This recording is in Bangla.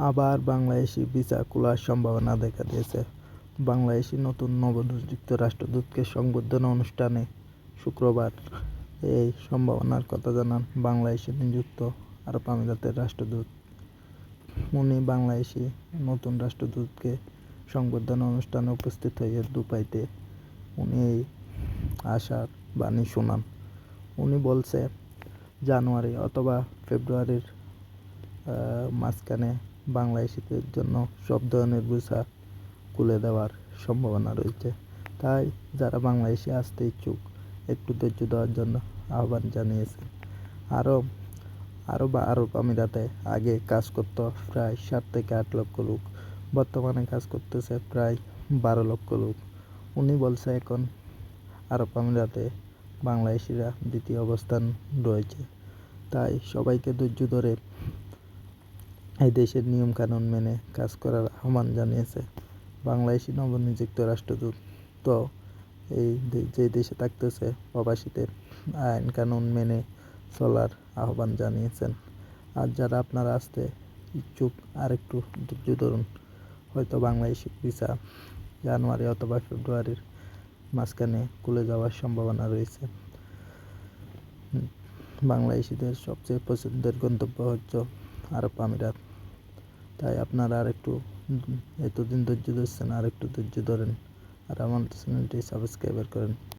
আবার বাংলাদেশি ভিসা খোলার সম্ভাবনা দেখা দিয়েছে। বাংলাদেশি নতুন নবনিযুক্ত রাষ্ট্রদূতকে সংবর্ধনা অনুষ্ঠানে শুক্রবার এই সম্ভাবনার কথা জানান বাংলাদেশে নিযুক্ত আরব আমিরাতের রাষ্ট্রদূত। উনি বাংলাদেশি নতুন রাষ্ট্রদূতকে সংবর্ধনা অনুষ্ঠানে উপস্থিত হয়ে দুবাইতে উনি এই আশার বাণী শোনান। উনি বলছে জানুয়ারি অথবা ফেব্রুয়ারির মাঝখানে বাংলাদেশিদের জন্য সব ধরনের ভিসা খুলে দেওয়ার সম্ভাবনা রয়েছে। তাই যারা বাংলাদেশে আসতে ইচ্ছুক একটু ধৈর্য দেওয়ার জন্য আহ্বান জানিয়েছেন। আরব আমিরাতে আগে কাজ করত প্রায় 7 থেকে 8 লক্ষ লোক, বর্তমানে কাজ করতেছে প্রায় 12 লক্ষ লোক। উনি বলছে এখন আরব আমিরাতে বাংলাদেশিরা দ্বিতীয় অবস্থান রয়েছে। তাই সবাইকে ধৈর্য ধরে এই দেশের নিয়মকানুন মেনে কাজ করার আহ্বান জানিয়েছে বাংলাদেশি নবনিযুক্ত রাষ্ট্রদূত। তো এই যে দেশে থাকতেছে প্রবাসীদের আইন কানুন মেনে চলার আহ্বান জানিয়েছেন। আর যারা আপনারা আসতে ইচ্ছুক আর একটু ধৈর্য ধরুন, হয়তো বাংলাদেশি ভিসা জানুয়ারি অথবা ফেব্রুয়ারির মাঝখানে খুলে যাওয়ার সম্ভাবনা রয়েছে। বাংলাদেশিদের সবচেয়ে পছন্দের গন্তব্য হচ্ছে আরব আমিরাত। তাই আপনারা আর একটু এতদিন ধৈর্য ধরছেন, আর একটু ধৈর্য ধরেন আর আমার চ্যানেলটি সাবস্ক্রাইব করেন।